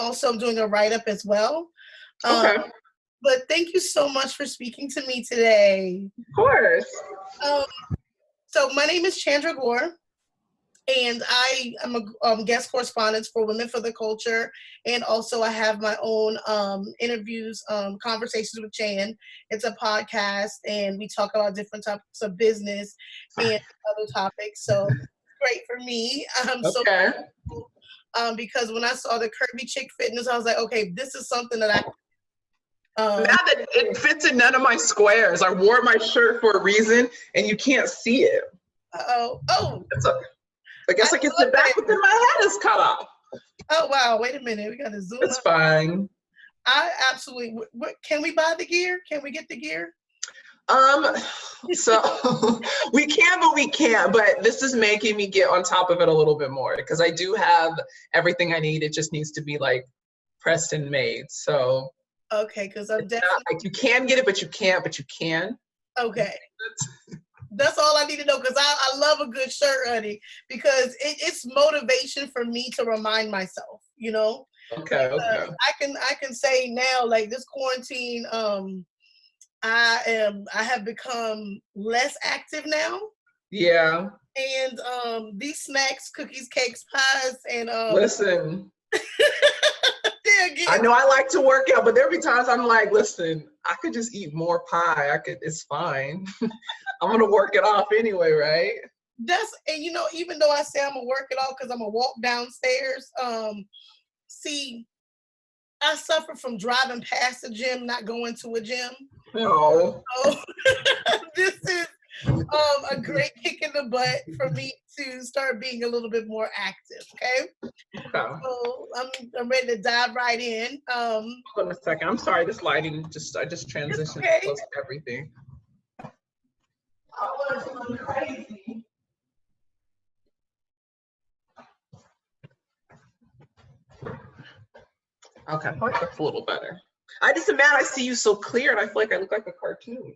also I'm doing a write-up as well. Okay. But thank you so much for speaking to me today. Of course. So my name is Chandra Gore, and I am a guest correspondent for Women for the Culture, and also I have my own interviews, Conversations with Chan. It's a podcast, and we talk about different topics of business and other topics. So it's great for me. Okay. So because when I saw the Curvy Chick Fitness, I was like, okay, this is something that I. Now that it fits in none of my squares, I wore my shirt for a reason, and you can't see it. Oh. I guess I can sit back, but then my head is cut off. Oh wow! Wait a minute, we got to zoom. It's fine. I absolutely. Can we buy the gear? Can we get the gear? So we can, but we can't. But this is making me get on top of it a little bit more because I do have everything I need. It just needs to be like pressed and made. So. Okay, because I'm definitely like you can get it, but you can't, but you can. Okay. That's all I need to know because I love a good shirt, honey, because it's motivation for me to remind myself, you know? Okay. I can say now, like this quarantine, I have become less active now. Yeah. And these snacks, cookies, cakes, pies, and listen. I know I like to work out, but there be times I'm like, listen, I could just eat more pie. It's fine. I'm gonna work it off anyway, right? And even though I say I'm gonna work it off because I'm gonna walk downstairs, see, I suffer from driving past the gym, not going to a gym. No. So this is a great kick in the butt for me to start being a little bit more active. Okay. So I'm ready to dive right in. Hold on a second. I'm sorry. This lighting I just transitioned close to everything. I was going crazy. Okay, I feel like that's a little better. I see you so clear, and I feel like I look like a cartoon.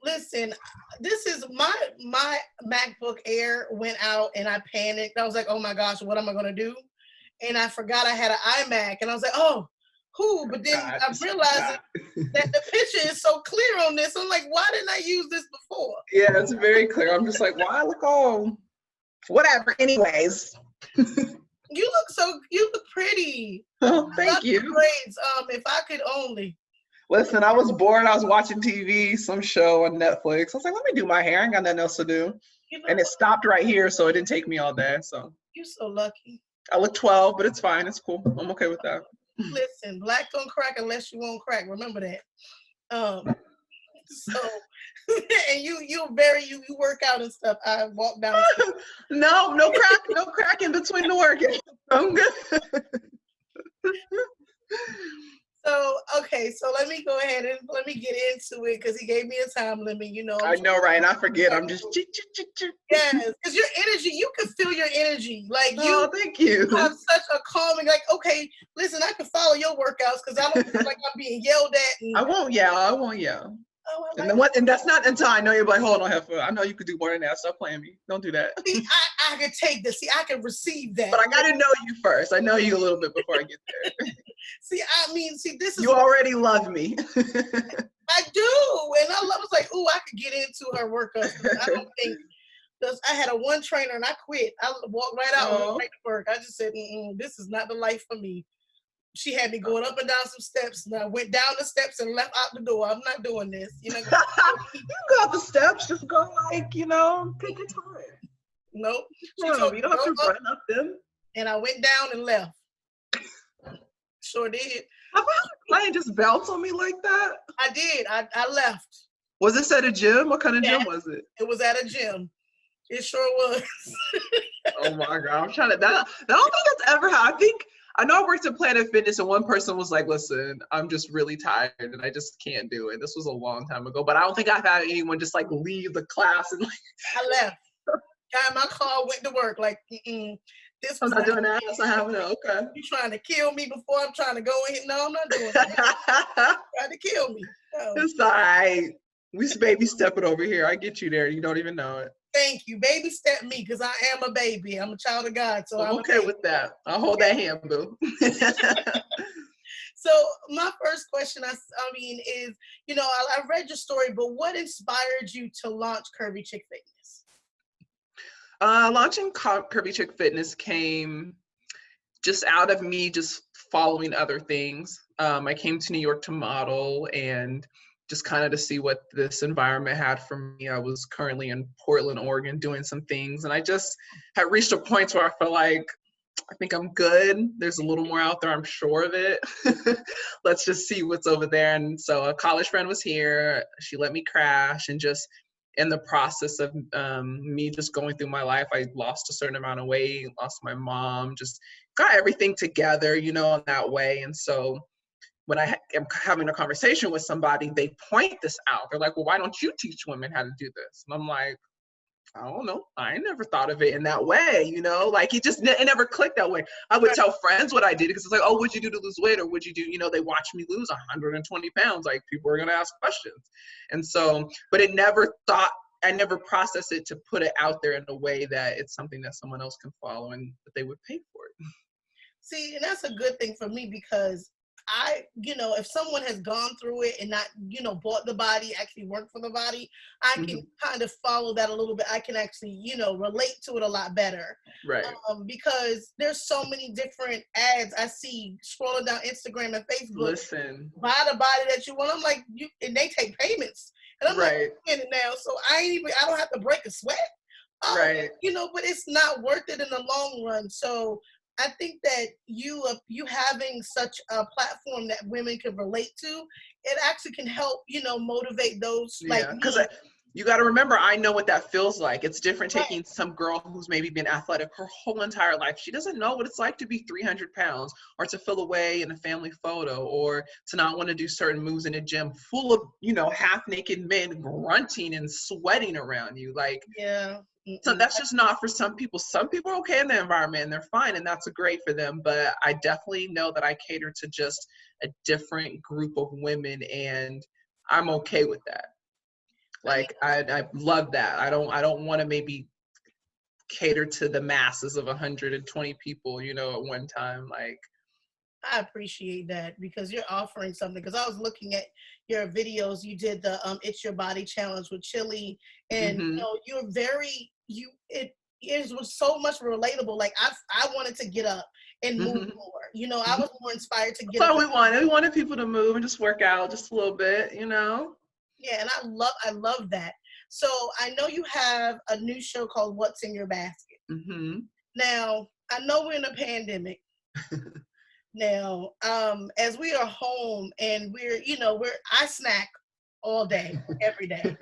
Listen, this is my MacBook Air went out and I panicked. I was like, oh my gosh, what am I gonna do? And I forgot I had an iMac and I was like, but then I realized that the picture is so clear on this. I'm like, why didn't I use this before? Yeah, it's very clear. I'm just like, why look all whatever. Anyways. You look pretty. Oh, thank you. Braids. If I could only. Listen, I was bored. I was watching TV, some show on Netflix. I was like, let me do my hair. I ain't got nothing else to do. And it stopped right here, so it didn't take me all day. So you're so lucky. I look 12, but it's fine. It's cool. I'm okay with that. Listen, black don't crack unless you won't crack. Remember that. So and you work out and stuff. I walk down. No crack in between the working. I'm good. So let me go ahead and let me get into it because he gave me a time limit. I know, right? And I forget. I'm just yes, because your energy, you can feel your energy. Like thank you. You have such a calming. Like, okay, listen, I can follow your workouts because I don't feel like I'm being yelled at. I won't yell. Oh, and that's not until I know you're like, hold on, Heifer. I know you could do more than that. Stop playing me. Don't do that. See, I can take this. See, I can receive that. But I got to know you first. I know you a little bit before I get there. This is. You already love me. I do. And I was like, I could get into her workouts. I don't think. I had a one trainer and I quit. I walked right out and went right to work. I just said, this is not the life for me. She had me going up and down some steps, and I went down the steps and left out the door. I'm not doing this. You can go up the steps. Just go take your time. Nope. You don't have to run up them. And I went down and left. Sure did. How about playing just bounce on me like that? I did. I left. Was this at a gym? What kind of gym was it? It was at a gym. It sure was. Oh my God. I'm trying to. I don't think that's ever happened. I know I worked at Planet Fitness and one person was like, listen, I'm just really tired and I just can't do it. This was a long time ago, but I don't think I've had anyone just like leave the class and like. I left. Got in my car, went to work like, this was I'm not doing that. That's not happening. Okay. You trying to kill me before I'm trying to go in? No, I'm not doing that. Trying to kill me. No. It's all right. We baby stepping over here. I get you there. You don't even know it. Thank you. Baby step me because I am a baby. I'm a child of God. So I'm okay with that. I'll hold that hand, boo. my first question, I mean, is, you know, I read your story, but what inspired you to launch Curvy Chick Fitness? Launching Curvy Chick Fitness came just out of me just following other things. I came to New York to model and just kind of to see what this environment had for me. I was currently in Portland, Oregon, doing some things, and I just had reached a point where I felt like, I think I'm good. There's a little more out there, I'm sure of it. Let's just see what's over there. And so a college friend was here. She let me crash, and just in the process of me just going through my life, I lost a certain amount of weight, lost my mom, just got everything together, you know, in that way. And so when I am having a conversation with somebody, they point this out. They're like, well, why don't you teach women how to do this? And I'm like, I don't know. I never thought of it in that way, you know, like it never clicked that way. I would tell friends what I did because it's like, oh, what'd you do to lose weight? Or would you do, you know, they watch me lose 120 pounds. Like people are going to ask questions. And so, but I never processed it to put it out there in a way that it's something that someone else can follow and that they would pay for it. See, and that's a good thing for me because you know, if someone has gone through it and not, you know, bought the body, actually worked for the body, I can kind of follow that a little bit. I can actually, you know, relate to it a lot better. Right. Because there's so many different ads I see scrolling down Instagram and Facebook. Listen. Buy the body that you want. I'm like, and they take payments. And I'm like, I'm in it now. So I don't have to break a sweat. Right. You know, but it's not worth it in the long run. So I think that you having such a platform that women can relate to, it actually can help, you know, motivate those like me. Because you got to remember, I know what that feels like. It's different taking some girl who's maybe been athletic her whole entire life. She doesn't know what it's like to be 300 pounds or to feel away in a family photo or to not want to do certain moves in a gym full of, you know, half naked men grunting and sweating around you. Like, yeah. So that's just not for some people. Some people are okay in the environment and they're fine and that's great for them. But I definitely know that I cater to just a different group of women and I'm okay with that. Like I love that. I don't want to maybe cater to the masses of 120 people, you know, at one time. Like I appreciate that because you're offering something. Because I was looking at your videos. You did the "It's Your Body" challenge with Chili, and you know you're it was so much relatable. Like I wanted to get up and move more. You know, I was more inspired to get up. So we wanted people to move and just work out just a little bit. You know. Yeah, and I love that. So I know you have a new show called "What's in Your Basket." Now I know we're in a pandemic. Now, as we are home and I snack all day, every day.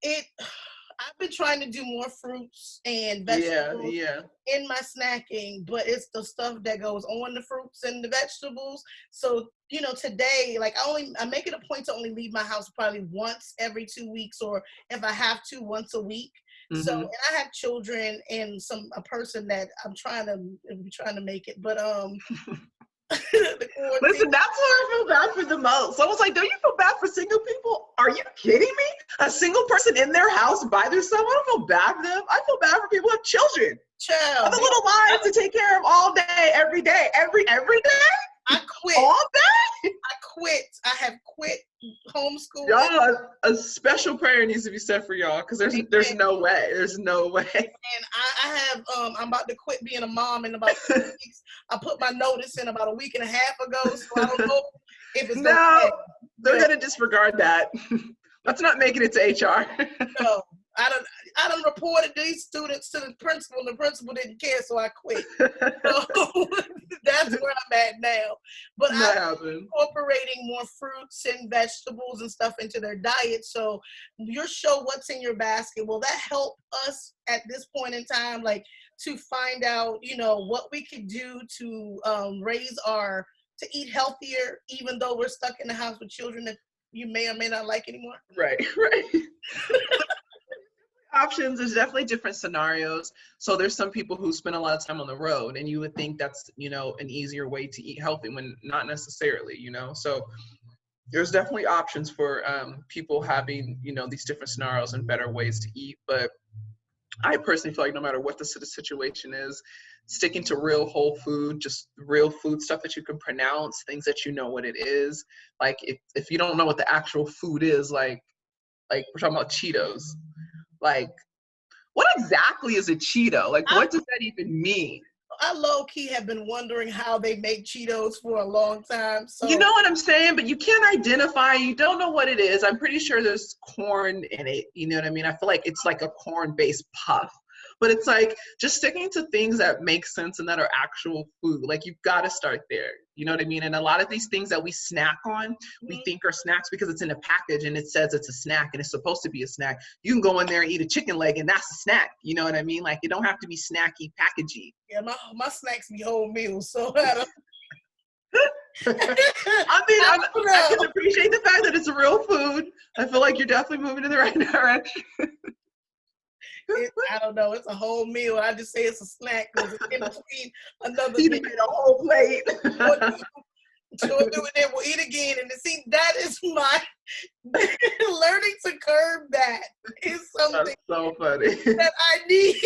I've been trying to do more fruits and vegetables in my snacking, but it's the stuff that goes on the fruits and the vegetables. So, you know, today, like I make it a point to only leave my house probably once every 2 weeks, or if I have to, once a week. So, and I have children and a person that I'm trying to make it, but Listen, that's what I feel bad for the most. Someone's like, don't you feel bad for single people? Are you kidding me? A single person in their house by themselves? I don't feel bad for them. I feel bad for people who have children. Child, the little lives to take care of all day, every day, every day. I quit. All day? I quit. I have quit homeschool. Y'all, a special prayer needs to be said for y'all because there's no way. There's no way. And I have I'm about to quit being a mom in about 2 weeks. I put my notice in about a week and a half ago, so I don't know if it's they're gonna disregard that. Let's not make it to HR. No, I done reported these students to the principal, and the principal didn't care, so I quit. So that's where I'm at now. But I'm incorporating more fruits and vegetables and stuff into their diet. So your show, What's in Your Basket, will that help us at this point in time, like to find out, you know, what we could do to to eat healthier, even though we're stuck in the house with children that you may or may not like anymore? Right. Options, there's definitely different scenarios. So there's some people who spend a lot of time on the road and you would think that's, you know, an easier way to eat healthy when not necessarily, you know. So there's definitely options for people having, you know, these different scenarios and better ways to eat. But I personally feel like no matter what the situation is, sticking to real whole food, just real food stuff that you can pronounce, things that you know what it is. Like if you don't know what the actual food is, like we're talking about Cheetos, like what exactly is a Cheeto? Like what does that even mean? I low-key have been wondering how they make Cheetos for a long time. So you know what I'm saying? But you can't identify, you don't know what it is. I'm pretty sure there's corn in it. You know what I mean? I feel like it's like a corn-based puff. But it's like just sticking to things that make sense and that are actual food. Like you've got to start there. You know what I mean? And a lot of these things that we snack on, we think are snacks because it's in a package and it says it's a snack and it's supposed to be a snack. You can go in there and eat a chicken leg and that's a snack. You know what I mean? Like it don't have to be snacky, packagey. Yeah, my snacks be whole meals, so I don't. I can appreciate the fact that it's real food. I feel like you're definitely moving in the right direction. I don't know. It's a whole meal. I just say it's a snack because it's in between another. You made a whole plate. So we'll do it, then we'll eat again. And see, that is my learning to curb. That is something That's so funny that I need.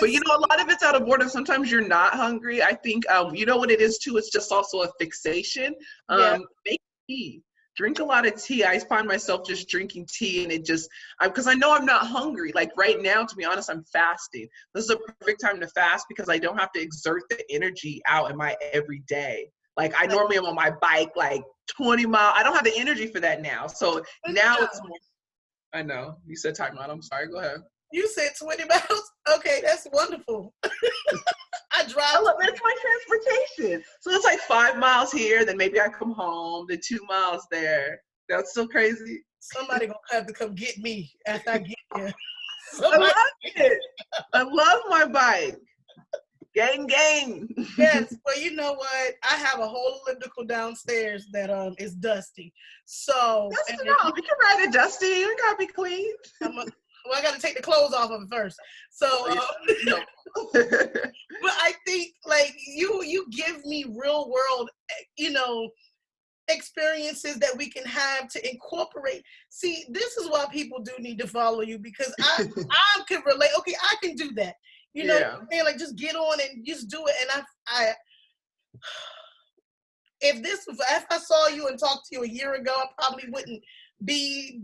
But you know, a lot of it's out of boredom. Sometimes you're not hungry. I think you know what it is too. It's just also a fixation. Make tea. Drink a lot of tea. I find myself just drinking tea and it just, because I know I'm not hungry. Like right now, to be honest, I'm fasting. This is a perfect time to fast because I don't have to exert the energy out in my everyday. Like I normally am on my bike, like 20 miles. I don't have the energy for that now. So now it's more, I know. You said time out. I'm sorry. Go ahead. You said 20 miles? Okay, that's wonderful. I drive. Oh, look, that's my transportation. So it's like 5 miles here, then maybe I come home, then 2 miles there. That's so crazy. Somebody gonna have to come get me after I get here. I love it. I love my bike. Gang. Yes, well, you know what? I have a whole elliptical downstairs that is dusty. So Dust it off. You can ride it dusty. You gotta be clean. I got to take the clothes off of it first. So, but I think like you give me real world, experiences that we can have to incorporate. See, this is why people do need to follow you because I can relate. Okay, I can do that. You know what I'm saying? Like just get on and just do it. And I if I saw you and talked to you a year ago, I probably wouldn't be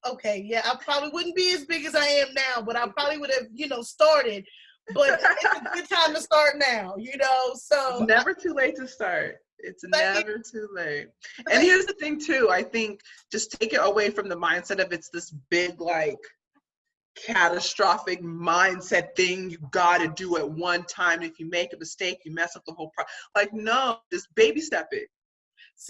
I probably wouldn't be as big as I am now, but I probably would have, started. But it's a good time to start now, so. It's never too late to start. It's never too late. And here's the thing too, I think just take it away from the mindset of it's this big, like, catastrophic mindset thing you gotta do at one time. If you make a mistake, you mess up the whole process. Like, no, just baby step it.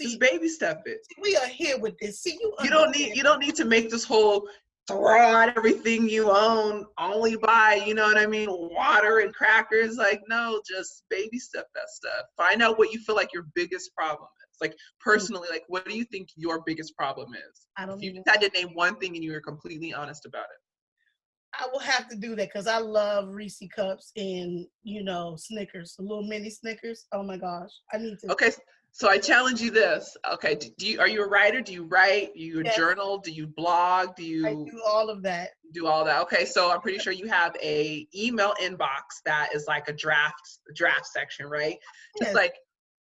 Just baby step it. We are here with this. See, you don't need to make this whole throw out everything you own, only buy, you know what I mean, water and crackers. Like, no, just baby step that stuff. Find out what you feel like your biggest problem is. Like personally, like what do you think your biggest problem is? If you had to name one thing and you were completely honest about it. I will have to do that because I love Reese cups and Snickers, the little mini Snickers. Oh my gosh, I need to. Okay, so I challenge you this. Okay, are you a writer? Do you write? Do you journal? Do you blog? I do all of that. Do all that. Okay, so I'm pretty sure you have a email inbox that is like a draft section, right? Yes. Just like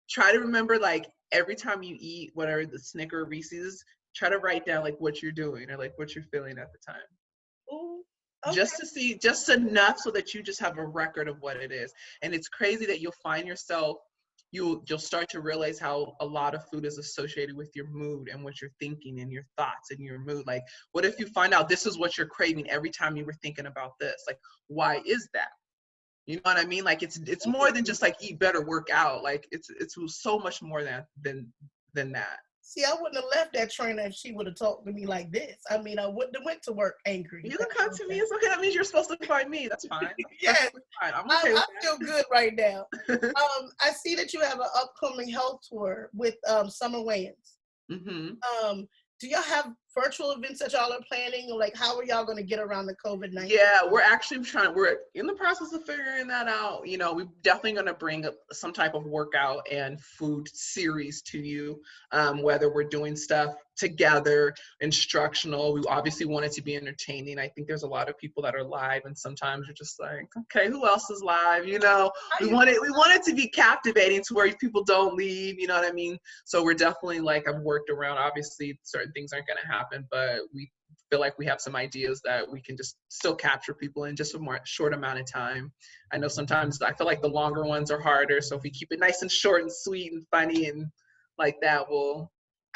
try to remember like every time you eat whatever the Snicker Reese's, try to write down like what you're doing or like what you're feeling at the time. Ooh. Okay. Just enough so that you just have a record of what it is. And it's crazy that you'll find yourself, you'll start to realize how a lot of food is associated with your mood and what you're thinking and your thoughts and your mood. Like, what if you find out this is what you're craving every time you were thinking about this? Like, why is that? You know what I mean? Like, it's more than just like eat better, work out. Like, it's so much more than that. See, I wouldn't have left that trainer if she would have talked to me like this. I mean, I wouldn't have went to work angry. You can come to me. It's okay. That means you're supposed to find me. That's fine. Yes. Fine. I'm okay with that. I feel good right now. I see that you have an upcoming health tour with Summer Wayans. Mm-hmm. Do y'all have virtual events that y'all are planning? Or like, how are y'all going to get around the COVID-19? Yeah, we're in the process of figuring that out. You know, we're definitely going to bring some type of workout and food series to you, whether we're doing stuff together, instructional. We obviously want it to be entertaining. I think there's a lot of people that are live, and sometimes you're just like, okay, who else is live? You know, we want it to be captivating to where people don't leave. You know what I mean? So we're definitely like, I've worked around. Obviously, certain things aren't going to happen, but we feel like we have some ideas that we can just still capture people in just a more short amount of time. I know sometimes I feel like the longer ones are harder. So if we keep it nice and short and sweet and funny and like that,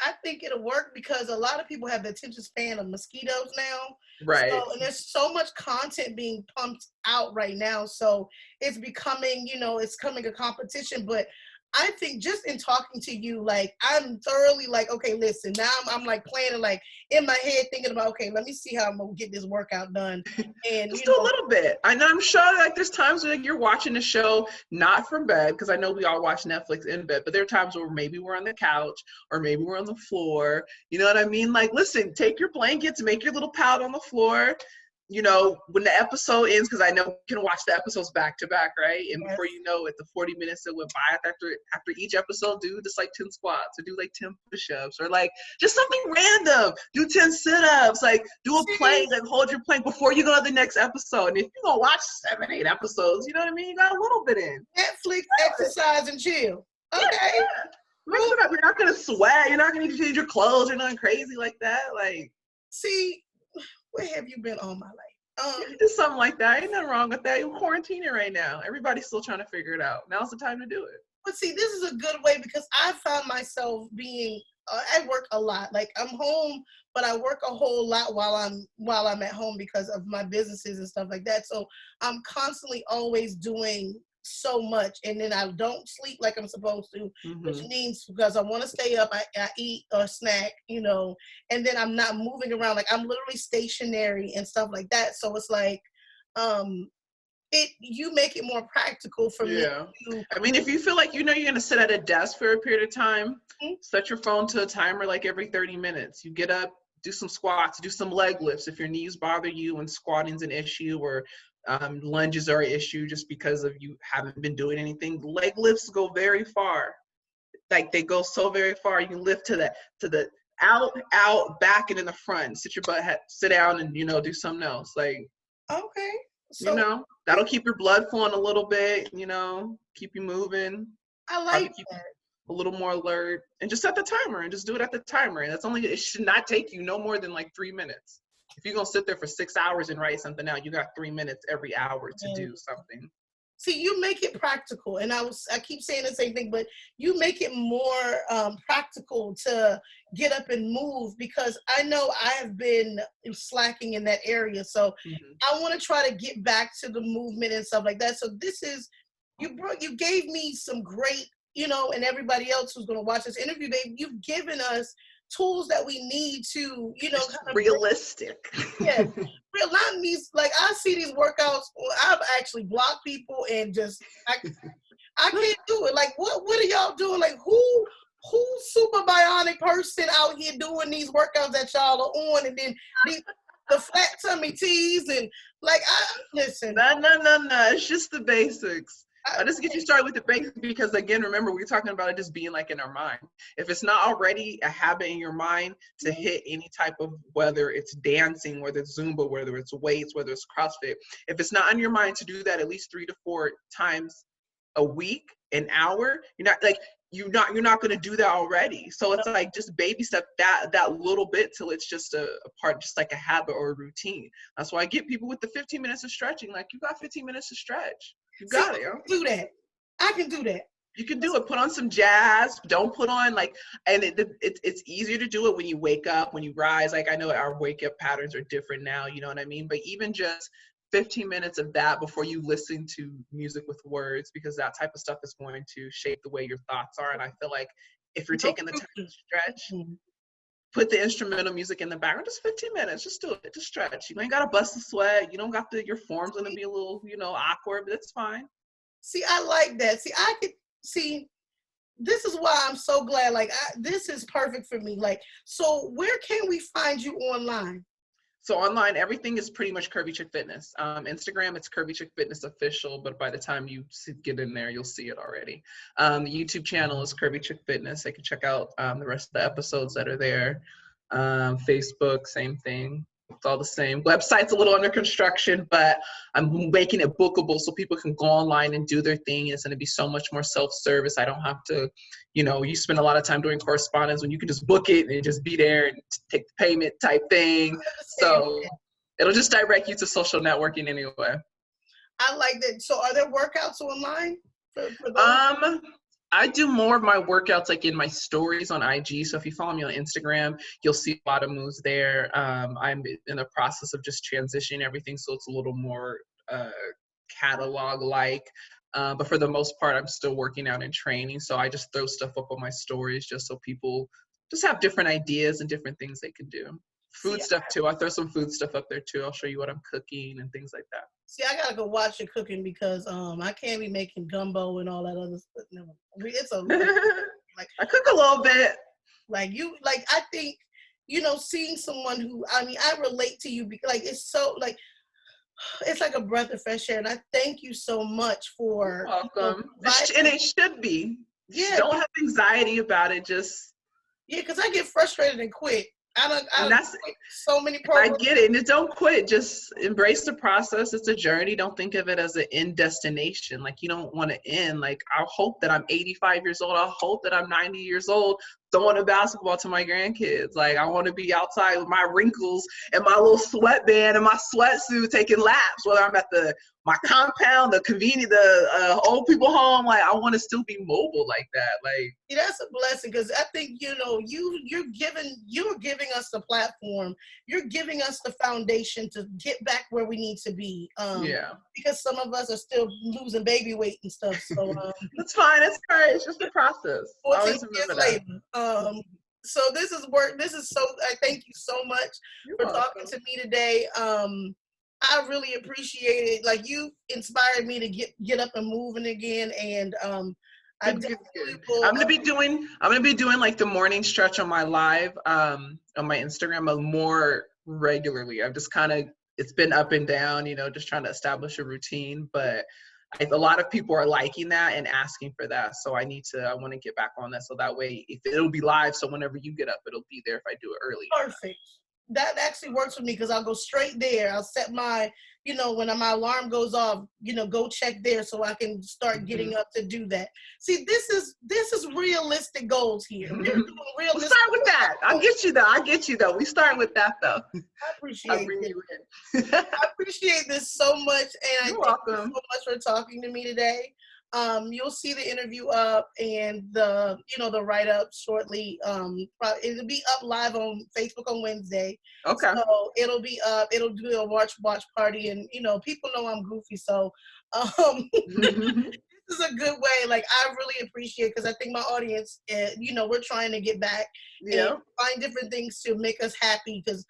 I think it'll work because a lot of people have the attention span of mosquitoes now. right. So, and there's so much content being pumped out right now. So it's becoming, it's coming a competition. But I think just in talking to you, like, I'm thoroughly like, okay, listen, now I'm like planning, like in my head thinking about, okay, let me see how I'm going to get this workout done. And just do a little bit. I'm sure like there's times when you're watching a show, not from bed, because I know we all watch Netflix in bed, but there are times where maybe we're on the couch or maybe we're on the floor. You know what I mean? Like, listen, take your blankets, make your little pad on the floor. You know, when the episode ends, because I know you can watch the episodes back to back, right? And before you know it, the 40 minutes that went by after each episode, do just like 10 squats or do like 10 push-ups or like just something random. Do 10 sit-ups, like do a plank, like hold your plank before you go to the next episode. And if you're gonna watch 7, 8 episodes, you know what I mean? You got a little bit in. Netflix, exercise, and chill. Okay. Yeah. Mix it up. You're not gonna sweat. You're not gonna need to change your clothes. You're not crazy like that. Like, see, where have you been all my life? Do something like that. Ain't nothing wrong with that. You're quarantining right now. Everybody's still trying to figure it out. Now's the time to do it. But see, this is a good way because I found myself being, I work a lot. Like I'm home, but I work a whole lot while I'm at home because of my businesses and stuff like that. So I'm constantly always doing so much, and then I don't sleep like I'm supposed to, which means because I want to stay up, I eat or snack, and then I'm not moving around. Like I'm literally stationary and stuff like that. So it's like, you make it more practical for me. I mean, if you feel like you're gonna sit at a desk for a period of time, set your phone to a timer like every 30 minutes. You get up, do some squats, do some leg lifts if your knees bother you and squatting's an issue, or lunges are an issue just because of you haven't been doing anything. Leg lifts go very far. Like they go so very far. You can lift to the out, back, and in the front. Sit your butt, sit down, and do something else. Like, okay, so that'll keep your blood flowing a little bit. Keep you moving. I like that. A little more alert, and just set the timer and just do it at the timer. And it should not take you no more than like 3 minutes. If you're gonna sit there for 6 hours and write something out, you got 3 minutes every hour to do something. See, you make it practical, and I keep saying the same thing, but you make it more practical to get up and move because I know I have been slacking in that area. So I want to try to get back to the movement and stuff like that. So this is you gave me some great, and everybody else who's going to watch this interview, you've given us tools that we need to, kind of realistic. Yeah, real. Not these. Like I see these workouts. I've actually blocked people and just I can't do it. Like what are y'all doing? Like who's super bionic person out here doing these workouts that y'all are on, and then the flat tummy tees and like listen. No. It's just the basics. I'll just get you started with the basics because, again, remember, we're talking about it just being like in our mind. If it's not already a habit in your mind to hit any type of, whether it's dancing, whether it's Zumba, whether it's weights, whether it's CrossFit, if it's not on your mind to do that at least 3 to 4 times a week, an hour, you're not going to do that already. So it's like just baby step that little bit till it's just a part, just like a habit or a routine. That's why I get people with the 15 minutes of stretching. Like, you got 15 minutes to stretch. You got it. Do that. I can do that. You can do it. Put on some jazz. Don't put on and it's easier to do it when you wake up, when you rise. Like I know our wake up patterns are different now. You know what I mean? But even just 15 minutes of that before you listen to music with words, because that type of stuff is going to shape the way your thoughts are. And I feel like if you're taking the time to stretch, put the instrumental music in the background, just 15 minutes, just do it, just stretch. You ain't got to bust a sweat. You don't got your form's going to be a little, awkward, but it's fine. See, I like that. See, this is why I'm so glad. Like, this is perfect for me. Like, so where can we find you online? So online, everything is pretty much Curvy Chick Fitness. Instagram, it's Curvy Chick Fitness Official, but by the time you get in there, you'll see it already. The YouTube channel is Curvy Chick Fitness. They can check out the rest of the episodes that are there. Facebook, same thing. It's all the same. Website's a little under construction, but I'm making it bookable so people can go online and do their thing. It's going to be so much more self-service. I don't have to, you spend a lot of time doing correspondence when you can just book it and just be there and take the payment type thing. So it'll just direct you to social networking anyway. I like that. So are there workouts online for those? I do more of my workouts like in my stories on IG. So if you follow me on Instagram, you'll see a lot of moves there. I'm in the process of just transitioning everything so it's a little more catalog-like. But for the most part, I'm still working out and training. So I just throw stuff up on my stories just so people just have different ideas and different things they can do. Food stuff too. I throw some food stuff up there too. I'll show you what I'm cooking and things like that. See, I gotta go watch your cooking because I can't be making gumbo and all that other stuff. No, it's a like I cook a little bit. Like I think seeing someone who I relate to you because like it's so like it's like a breath of fresh air, and I thank you so much for. You're welcome. And it should be. Yeah. Don't have anxiety about it. Just because I get frustrated and quit. I don't so many programs. I get it. And don't quit. Just embrace the process. It's a journey. Don't think of it as an end destination. Like you don't want to end. Like I hope that I'm 85 years old. I hope that I'm 90 years old throwing a basketball to my grandkids. Like I want to be outside with my wrinkles and my little sweatband and my sweatsuit taking laps, whether I'm at my compound, the convenient, the old people home. Like I want to still be mobile like that. Like that's a blessing because I think you're giving us the platform. You're giving us the foundation to get back where we need to be. Because some of us are still losing baby weight and stuff. So it's fine. It's all right. It's just a process. 14 years later. So this is work. This is so. I thank you so much for talking to me today. I really appreciate it. Like you inspired me to get up and moving again, and I'm gonna be doing like the morning stretch on my live on my Instagram more regularly. I've just it's been up and down, just trying to establish a routine, but a lot of people are liking that and asking for that. So I want to get back on that. So that way it'll be live. So whenever you get up, it'll be there if I do it early. Perfect. That actually works for me because I'll go straight there. I'll set my, when my alarm goes off, go check there so I can start getting up to do that. See, this is realistic goals here. We're doing realistic. We'll start with that. I get you though. We start with that though. I appreciate it. I appreciate this so much, and You're welcome. Thank you so much for talking to me today. You'll see the interview up and the write up shortly. It'll be up live on Facebook on Wednesday. Okay. So it'll be up. It'll do a watch party, and people know I'm goofy, so this is a good way. Like I really appreciate because I think my audience, we're trying to get back and find different things to make us happy because.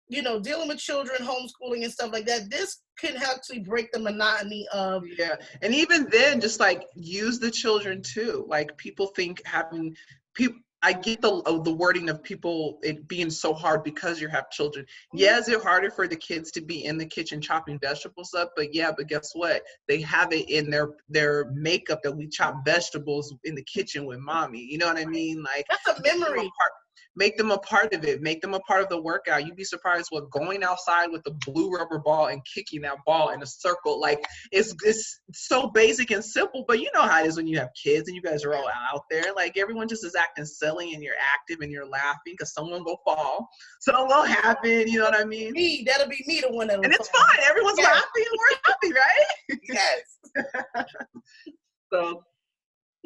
Dealing with children, homeschooling and stuff like that, this can actually break the monotony of. Yeah. And even then, just like use the children too. Like people think I get the wording of people, it being so hard because you have children. Yeah, is it harder for the kids to be in the kitchen chopping vegetables up? But guess what? They have it in their makeup that we chop vegetables in the kitchen with mommy. You know what I mean? Like that's a memory. Make them a part of it. Make them a part of the workout. You'd be surprised what going outside with the blue rubber ball and kicking that ball in a circle. Like it's so basic and simple, but you know how it is when you have kids and you guys are all out there. Like everyone just is acting silly and you're active and you're laughing because someone will fall. Something will happen. You know what I mean? That'll be me, the one that will. And it's fine. Everyone's laughing and we're happy, right? Yes. So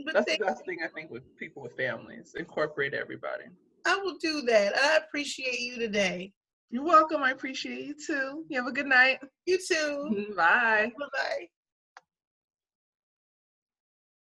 that's the best thing I think with people with families. Incorporate everybody. I will do that. I appreciate you today. You're welcome. I appreciate you too. You have a good night. You too. Bye. Bye-bye.